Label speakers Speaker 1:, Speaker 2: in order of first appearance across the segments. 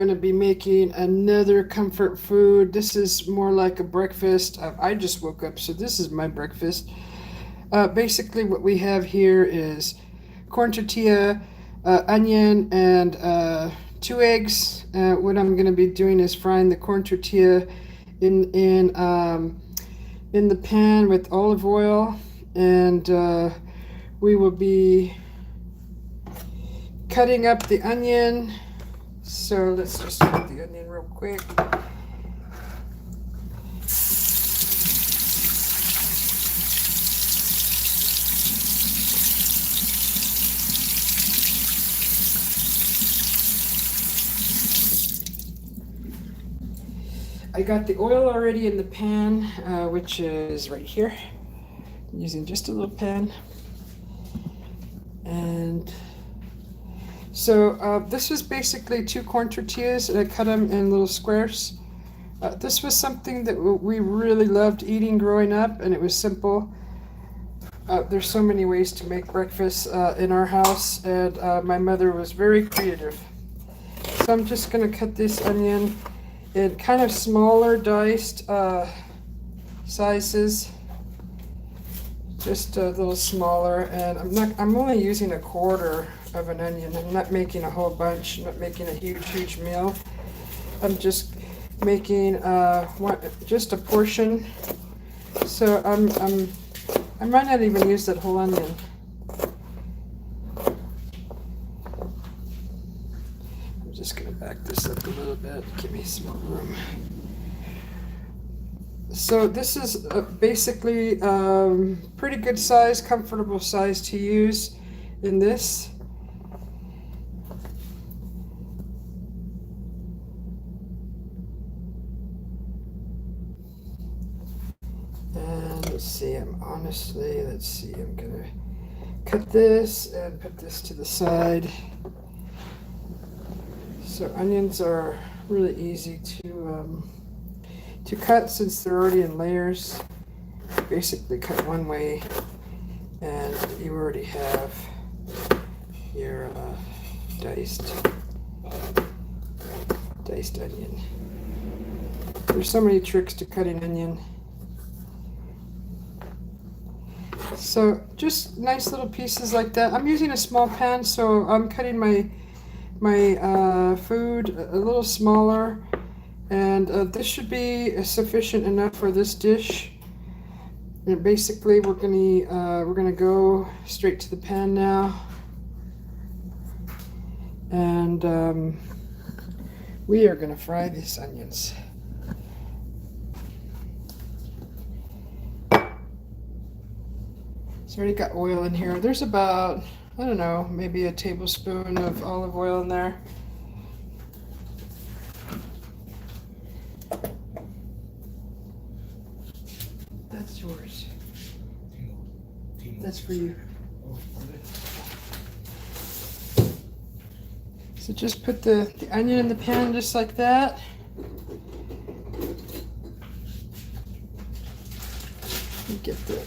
Speaker 1: going to be making another comfort food. This is more like a breakfast. I just woke up, so this is my breakfast. Basically, what we have here is corn tortilla, onion, and 2 eggs. What I'm going to be doing is frying the corn tortilla in the pan with olive oil, and we will be cutting up the onion. So let's just cut the onion real quick. I got the oil already in the pan, which is right here. I'm using just a little pan. And so this is basically 2 corn tortillas, and I cut them in little squares. This was something that we really loved eating growing up, and it was simple. There's so many ways to make breakfast in our house, and my mother was very creative. So I'm just going to cut this onion in kind of smaller diced sizes, just a little smaller. And I'm only using 1/4 of an onion. I'm not making a whole bunch. I'm not making a huge meal. I'm just making just a portion. So I might not even use that whole onion. I'm just gonna back this up a little bit, give me some more room. So this is basically pretty good size, comfortable size to use in this. And let's see, I'm gonna cut this and put this to the side. So onions are really easy to cut since they're already in layers. Basically cut one way and you already have your diced onion. There's so many tricks to cutting onion. So just nice little pieces like that. I'm using a small pan, so I'm cutting my food a little smaller, and this should be sufficient enough for this dish. And basically we're gonna go straight to the pan now, and we are gonna fry these onions. It's already got oil in here. There's about, I don't know, maybe a tablespoon of olive oil in there. That's yours. That's for you. So just put the onion in the pan just like that. Get the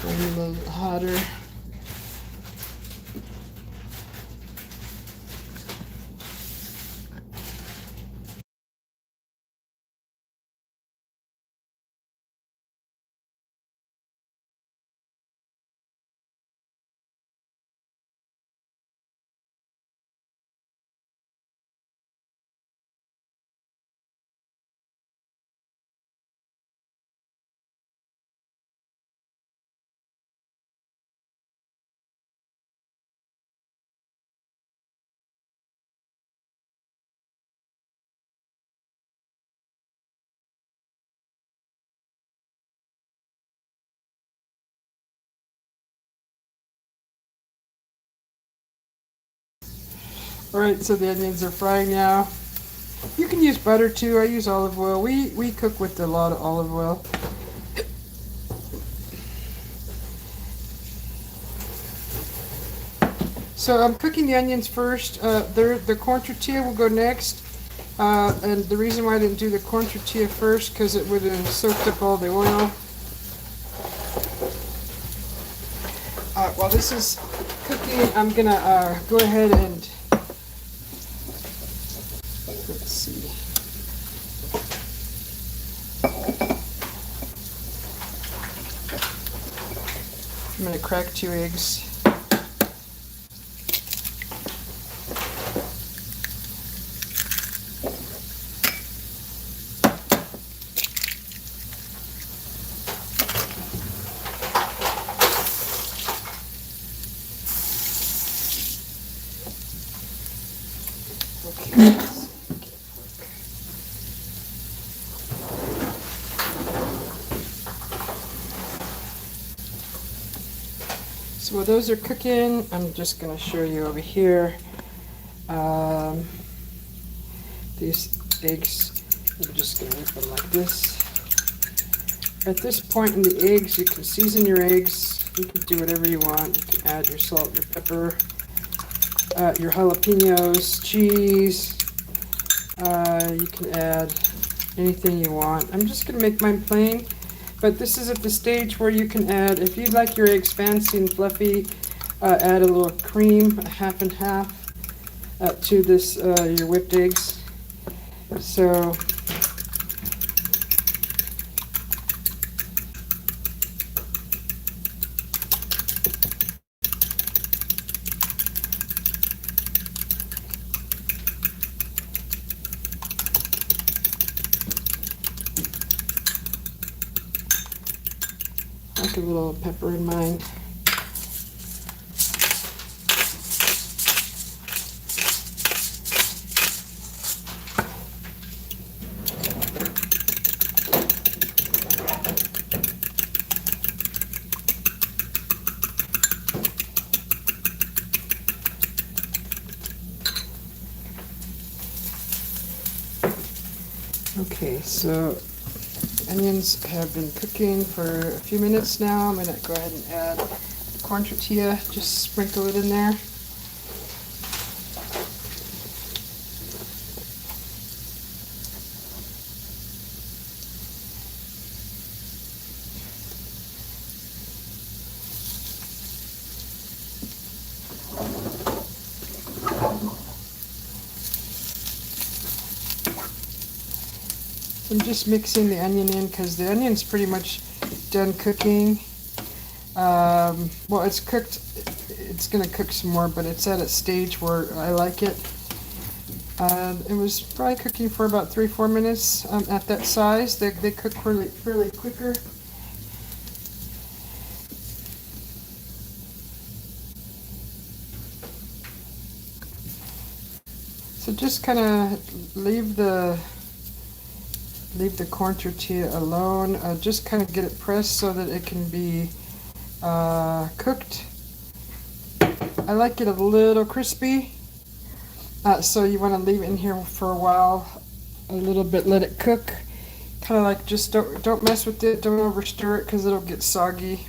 Speaker 1: flame a little hotter. Alright, so the onions are frying now. You can use butter too. I use olive oil. We cook with a lot of olive oil. So I'm cooking the onions first. The corn tortilla will go next. And the reason why I didn't do the corn tortilla first, because it would have soaked up all the oil. While this is cooking, I'm gonna go ahead and see. I'm going to crack 2 eggs. Okay. So while those are cooking, I'm just going to show you over here. These eggs, I'm just going to whip them like this. At this point in the eggs, you can season your eggs. You can do whatever you want. You can add your salt, your pepper, your jalapenos, cheese. You can add anything you want. I'm just going to make mine plain. But this is at the stage where you can add, if you like your eggs fancy and fluffy, add a little cream, half and half, to this, your whipped eggs. So, like a little pepper in mine. Okay, so onions have been cooking for a few minutes now. I'm going to go ahead and add the corn tortilla, just sprinkle it in there. I'm just mixing the onion in because the onion's pretty much done cooking. Well, it's cooked. It's going to cook some more, but it's at a stage where I like it. It was probably cooking for about 3-4 minutes at that size. They cook fairly quicker. So just kind of leave the corn tortilla alone. Just kind of get it pressed so that it can be cooked. I like it a little crispy, so you want to leave it in here for a while, a little bit, let it cook. Kind of like just don't mess with it, don't over stir it because it'll get soggy.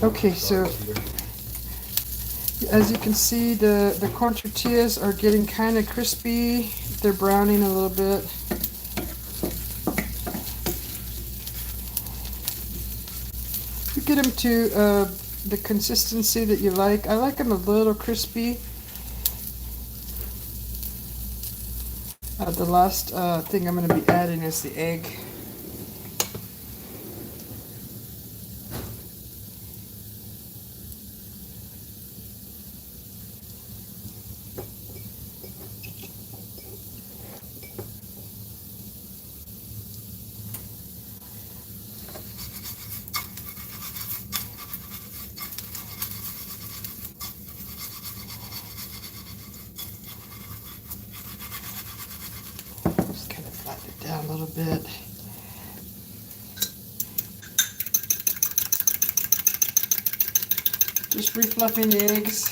Speaker 1: Okay, so as you can see, the corn tortillas are getting kind of crispy. They're browning a little bit. You get them to the consistency that you like. I like them a little crispy. The last thing I'm going to be adding is the egg. Just kind of flatten it down a little bit. Just refluffing the eggs.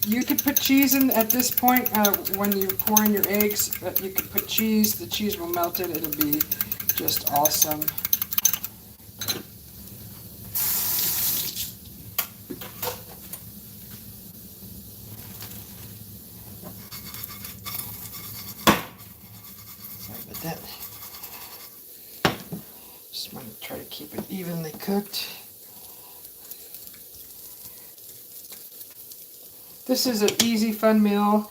Speaker 1: You could put cheese in at this point when you pour in your eggs. You could put cheese. The cheese will melt it. It'll be just awesome. Sorry about that. Just want to try to keep it evenly cooked. This is an easy, fun meal.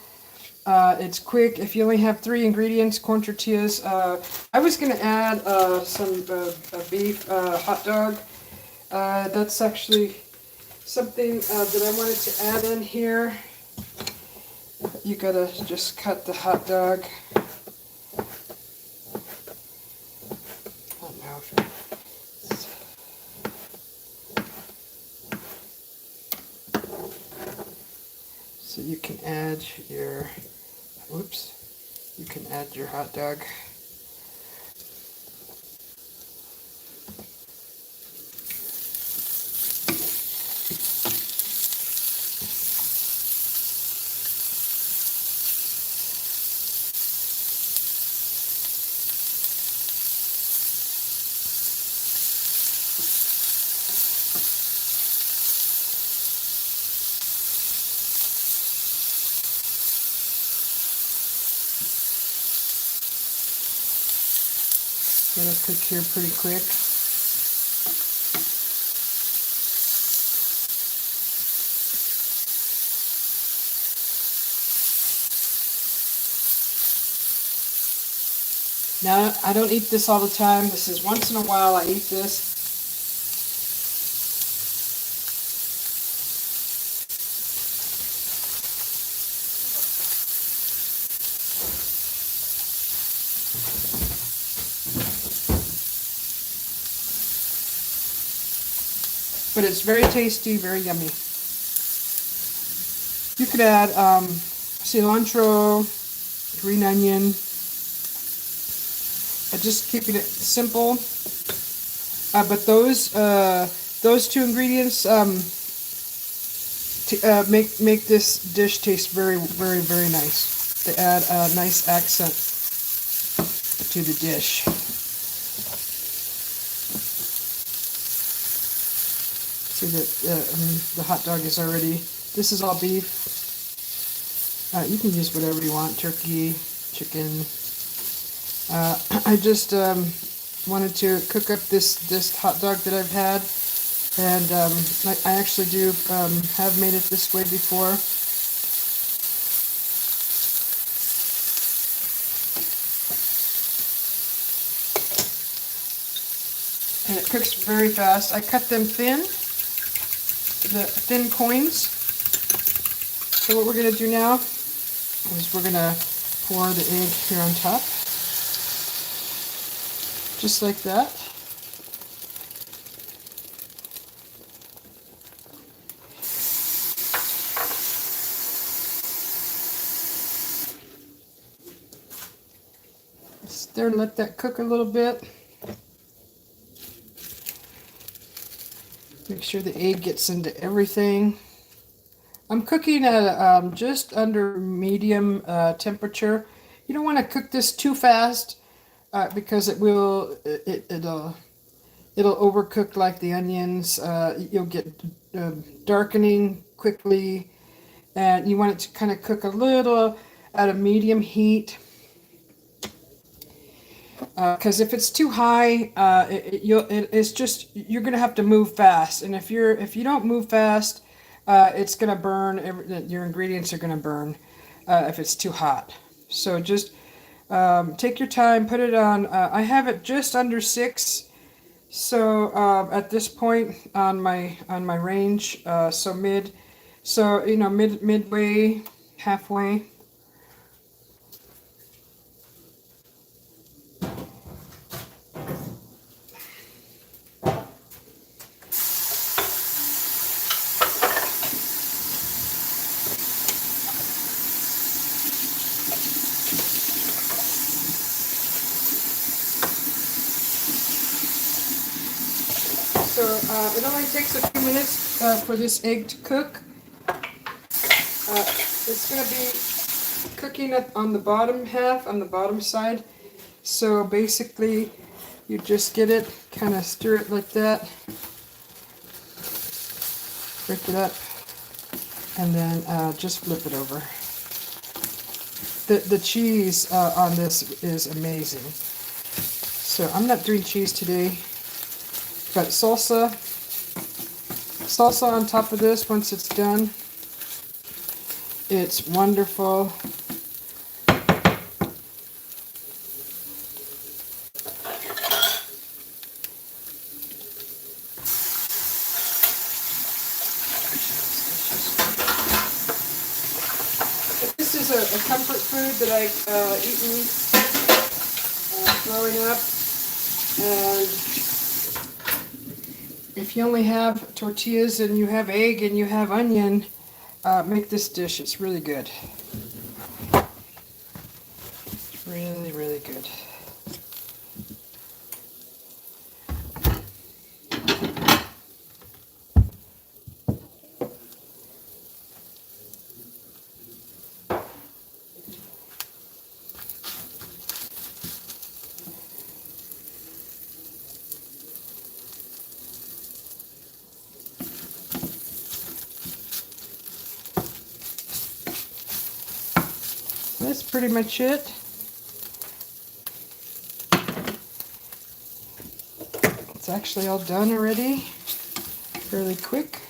Speaker 1: It's quick. If you only have 3 ingredients, corn tortillas. I was going to add some beef hot dog. That's actually something that I wanted to add in here. You gotta just cut the hot dog. Oh no. So you can add your, you can add your hot dog. It'll cook here pretty quick. Now, I don't eat this all the time. This is once in a while I eat this. But it's very tasty, very yummy. You could add cilantro, green onion. Just keeping it simple. But those 2 ingredients make this dish taste very, very, very nice. They add a nice accent to the dish. See that the hot dog is already, this is all beef. You can use whatever you want, turkey, chicken. I just wanted to cook up this hot dog that I've had, and I actually do have made it this way before. And it cooks very fast. I cut them thin. The thin coins. So what we're going to do now is we're going to pour the egg here on top. Just like that. Stir and let that cook a little bit. Make sure the egg gets into everything. I'm cooking at just under medium temperature. You don't want to cook this too fast because it'll it'll overcook like the onions. You'll get darkening quickly, and you want it to kind of cook a little at a medium heat. Because if it's too high, it's just you're gonna have to move fast, and if you don't move fast, it's gonna burn. Your ingredients are gonna burn if it's too hot. So just take your time, put it on. I have it just under 6, so at this point on my range, so mid, so midway, halfway. So it only takes a few minutes for this egg to cook. It's going to be cooking on the bottom half, on the bottom side. So basically, you just get it, kind of stir it like that, break it up, and then just flip it over. The cheese on this is amazing. So I'm not doing cheese today. Got salsa on top of this once it's done. It's wonderful. This is a comfort food that I've eaten growing up, and if you only have tortillas and you have egg and you have onion, make this dish. It's really good. It's really, really good. That's pretty much it. It's actually all done already, fairly quick.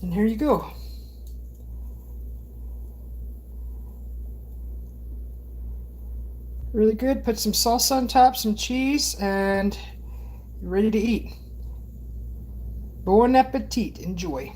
Speaker 1: And here you go. Really good. Put some salsa on top, some cheese, and you're ready to eat. Bon appetit. Enjoy.